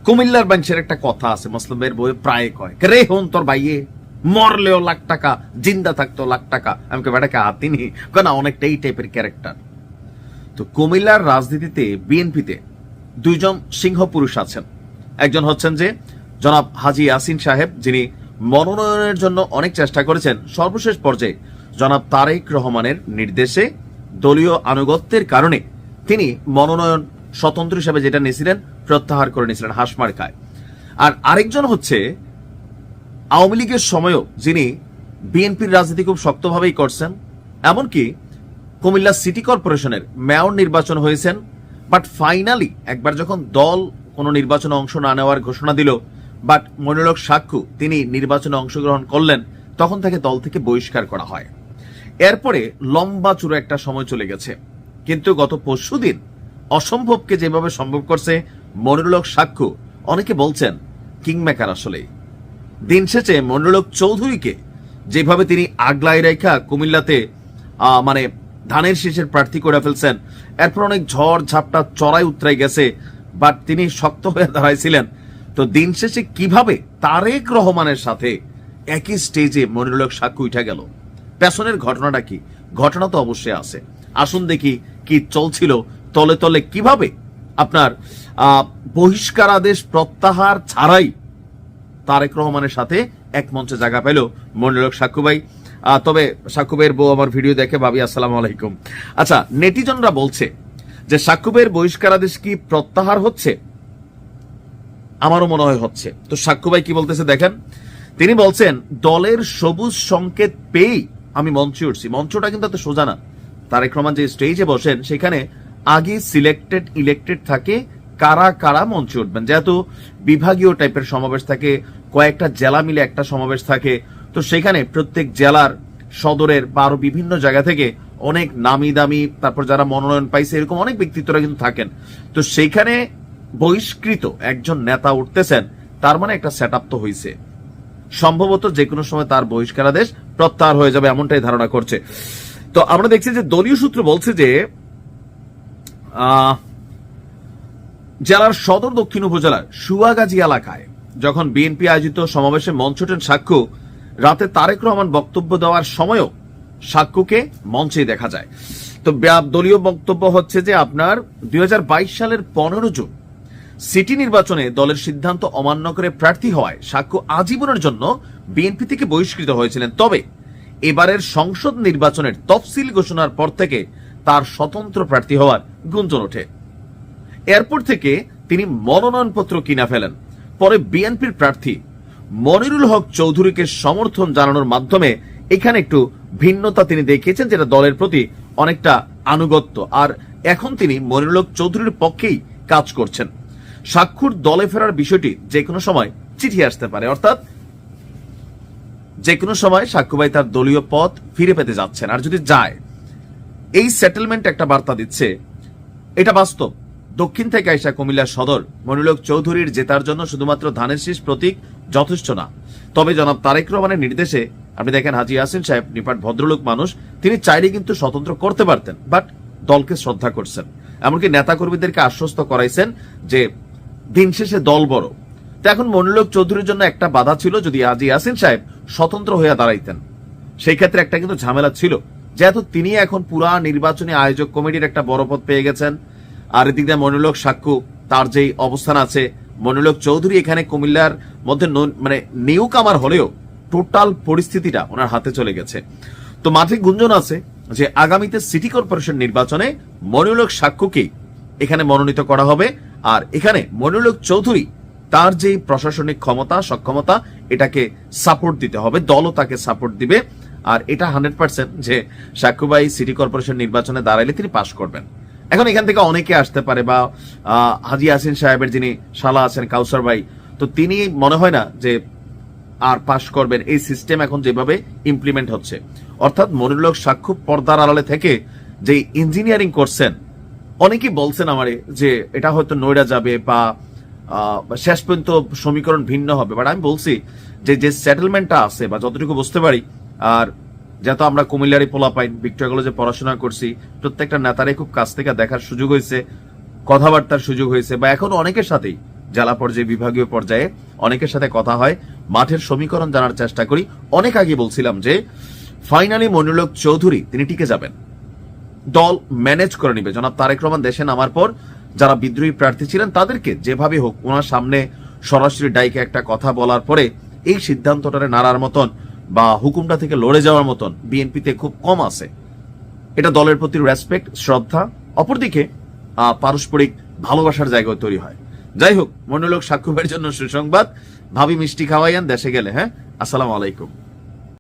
কুমিল্লার বাংশের একটা কথা আছে, মুসলিমের বই প্রায় কয় রে হন তোর ভাইয়ে মরলেও লাখ টাকা, জিন্দা থাকতো লাখ টাকা। আমি বেটাকে হাতিনি কেন, অনেকটা এই টাইপের ক্যারেক্টার। তো কুমিল্লার রাজনীতিতে বিএনপিতে দুইজন সিংহ পুরুষ আছেন। একজন হচ্ছেন যে জনাব হাজী ইয়াসিন সাহেব, যিনি মনোনয়নের জন্য অনেক চেষ্টা করেছেন। সর্বশেষ পর্যায়ে জনাব তারেক রহমানের নির্দেশে দলীয় আনুগত্যের কারণে তিনি মনোনয়ন স্বতন্ত্র হিসেবে যেটা নিয়েছিলেন প্রত্যাহার করে নিয়েছিলেন হাসমার্কায়। আর আরেকজন হচ্ছে আওয়ামী লীগের সময়ও যিনি বিএনপির রাজনীতি খুব শক্তভাবেই করছেন, এমনকি কুমিল্লা সিটি কর্পোরেশনের মেয়র নির্বাচন হয়েছেন। বাট ফাইনালি একবার যখন দল কোনো নির্বাচনে অংশ না নেওয়ার ঘোষণা দিল, বাট মনিরুল হক সাক্ষ্য তিনি নির্বাচনে অংশগ্রহণ করলেন, তখন তাকে দল থেকে বহিষ্কার করা হয়। এরপরে লম্বা চূড়া একটা সময় চলে গেছে, কিন্তু গত পরশুদিন অসম্ভবকে যেভাবে সম্ভব করছে মনিরুল হক সাক্ষ্য, অনেকে বলছেন কিংমেকার। আসলে দিন শেষে মনিরুল হক চৌধুরীকে যেভাবে তিনি আগলাই রেখা কুমিল্লাতে মানে ধানের শীষের প্রার্থী করে ফেলছেন, এরপর অনেক ঝড় ঝাপটা চড়াই উতরাই গেছে, বাট তিনি শক্ত হয়ে দাঁড়াইছিলেন। তো দিন শেষে কিভাবে তারেক রহমানের সাথে একই স্টেজে মনিরুল হক সাক্ষ্য উঠে গেল, পেছনের ঘটনাটা কি? ঘটনা তো অবশ্যই আছে, আসুন দেখি কি চলছিল তলে তলে। কিভাবে আপনার বহিষ্কার আদেশ প্রত্যাহার ছাড়াই তারেক রহমানের সাথে এক মঞ্চে জায়গা পেল মনিরুল হক সাক্ষ্য ভাই। তবে সাক্ষ্য ভাইয়ের বউ আমার ভিডিও দেখে, ভাবি আসসালামু আলাইকুম। আচ্ছা, নেটিজনরা বলছে যে সাক্ষ্য ভাইয়ের বহিষ্কার আদেশ কি প্রত্যাহার হচ্ছে? আমারও মনে হয় হচ্ছে। তো সাক্ষ্য ভাই কি বলতেছে দেখেন, তিনি বলছেন দলের সবুজ সংকেত পেয়েই আমি মঞ্চে উঠছি। মঞ্চটা কিন্তু এত সোজা না। তারেক রহমান যে স্টেজে বসেন সেখানে আগে সিলেক্টেড ইলেক্টেড থাকে কারা কারা মঞ্চে উঠবেন, যেহেতু বিভাগীয় টাইপের সমাবেশ থাকে, কয়েকটা জেলা মিলে একটা সমাবেশ থাকে। তো সেখানে প্রত্যেক জেলার সদরের বা আরো বিভিন্ন জায়গা থেকে অনেক নামি দামি, তারপর যারা মনোনয়ন পাইছে এরকম অনেক ব্যক্তিত্বরা কিন্তু থাকেন। তো সেইখানে বহিষ্কৃত একজন নেতা উঠতেছেন, তার মানে একটা সেট আপ তো হয়েছে। সম্ভবত যে কোনো সময় তার বহিষ্কারাদেশ প্রত্যাহার হয়ে যাবে, এমনটাই ধারণা করছে। তো আমরা দেখছি যে দলীয় সূত্র বলছে যে জেলার সদর দক্ষিণ উপজেলার সুয়াগাজী এলাকায় যখন বিএনপি আয়োজিত সমাবেশে মঞ্চটেন সাক্ষ্য, রাতে তারেক রহমান বক্তব্য দেওয়ার সময়ও সাক্ষ্যকে মঞ্চে দেখা যায়। তো দলীয় বক্তব্য হচ্ছে যে আপনার 2022 সালের 15 জুন সিটি নির্বাচনে দলের সিদ্ধান্ত অমান্য করে প্রার্থী হওয়ায় সাক্ষ্য আজীবনের জন্য বিএনপি থেকে বহিষ্কৃত হয়েছিলেন। তবে এবারের সংসদ নির্বাচনের তফসিল ঘোষণার পর থেকে তার স্বতন্ত্র প্রার্থী হওয়ার গুঞ্জন ওঠে। এরপর থেকে তিনি মনোনয়নপত্র কিনা ফেলেন। পরে বিএনপির প্রার্থী মনিরুল হক চৌধুরীকে সমর্থন জানানোর মাধ্যমে এখানে একটু ভিন্নতা তিনি দেখিয়েছেন, যেটা দলের প্রতি অনেকটা আনুগত্য। আর এখন তিনি মনিরুল হক চৌধুরীর পক্ষেই কাজ করছেন। সাক্ষ্যর দলে ফেরার বিষয়টি যে কোনো সময় চিঠি আসতে পারে, অর্থাৎ যে কোনো সময় সাক্ষ্য ভাই তার দলীয় পদ ফিরে পেতে যাচ্ছেন। আর যদি যায়, এই সেটেলমেন্ট একটা বার্তা দিচ্ছে, এটা বাস্তব। দক্ষিণ থেকে আইসা কুমিল্লা সদর মনিরুল হক চৌধুরীর জেতার জন্য শুধুমাত্র ধানের শীষ প্রতীক যথেষ্ট না। তবে জনাব তারেক রহমানের নির্দেশে আপনি দেখেন হাজী ইয়াসিন সাহেব নিপাট ভদ্রলোক মানুষ, তিনি চাইলে কিন্তু স্বতন্ত্র করতে পারতেন, বাট দলকে শ্রদ্ধা করছেন। এমনকি নেতাকর্মীদেরকে আশ্বস্ত করাইছেন যে দিন শেষে দল বড়। তো এখন মনিরুল হক চৌধুরীর জন্য একটা বাধা ছিল, যদি হাজী ইয়াসিন সাহেব স্বতন্ত্র হয়ে দাঁড়াইতেন। সেই ক্ষেত্রে একটা কিন্তু ঝামেলা ছিল, যেহেতু তিনি এখন পুরা নির্বাচনী আয়োজক কমিটির একটা বড় পদ পেয়ে গেছেন। আর এদিক দিয়ে মনিরুল হক সাক্ষ্য তার যেই অবস্থান আছে, মনিরুল হক চৌধুরী এখানে কুমিল্লার মধ্যে মানে নিউ কামার হলেও টোটাল পরিস্থিতিটা ওনার হাতে চলে গেছে। তো মাঠে গুঞ্জন আছে যে আগামীতে সিটি কর্পোরেশন নির্বাচনে মনিরুল হক সাক্ষ্যকেই এখানে মনোনীত করা হবে। আর এখানে মনিরুল হক চৌধুরী তার যে প্রশাসনিক ক্ষমতা সক্ষমতা, এটাকে সাপোর্ট দিতে হবে, দলও তাকে সাপোর্ট দিবে। আর এটা 100% যে সাক্ষ্য ভাই সিটি কর্পোরেশন নির্বাচনে দাঁড়াইলে তিনি পাশ করবেন। এখন এখান থেকে অনেকে আসতে পারে, বা হাজী ইয়াসিন সাহেবের যিনি শালা আছেন কাউসার ভাই, তো তিনি মনে হয় না যে আর পাশ করবেন। এই সিস্টেম এখন যেভাবে ইমপ্লিমেন্ট হচ্ছে, অর্থাৎ মনিরুল হক সাক্ষ্য পর্দার আড়ালে থেকে যে ইঞ্জিনিয়ারিং করছেন, অনেকেই বলছেন আমারে যে এটা হয়তো নইরা যাবে বা শেষ পর্যন্ত সমীকরণ ভিন্ন হবে। বাট আমি বলছি যে যে সেটেলমেন্টটা আছে বা যতটুকু বুঝতে পারি, আর যেহেতু আমরা কুমিল্লারই পোলাপাইন, ভিক্টোরিয়া কলেজে পড়াশোনা করছি, প্রত্যেকটা নেতারাই খুব কাছ থেকে দেখার সুযোগ হয়েছে, কথাবার্তার সুযোগ হয়েছে, বা এখন অনেকের সাথেই জেলা পর্যায়ে, বিভাগীয় পর্যায়ে অনেকের সাথে কথা হয়, মাঠের সমীকরণ জানার চেষ্টা করি। অনেক আগে বলছিলাম যে ফাইনালি মনিরুল হক চৌধুরী তিনি টিকে যাবেন, দল ম্যানেজ করে নিবে। জনাব তারেক রহমান দেশে নামার পর যারা বিদ্রোহী প্রার্থী ছিলেন তাদেরকে যেভাবে হোক ওনার সামনে সরাসরি ডাইকে একটা কথা বলার পরে এই সিদ্ধান্তটারে নাড়ার মতন বা হুকুমটা থেকে লড়ে যাওয়ার মতন বিএনপিতে খুব কম আছে। এটা দলের প্রতি রেসপেক্ট, শ্রদ্ধা, অপরদিকে পারস্পরিক ভালোবাসার জায়গায় তৈরি হয়। যাই হোক, মনিরুল হক সাক্ষ্য ভাইয়ের জন্য সুসংবাদ, ভাবি মিষ্টি খাওয়াইয়ান দেশে গেলে। হ্যাঁ, আসসালামু আলাইকুম।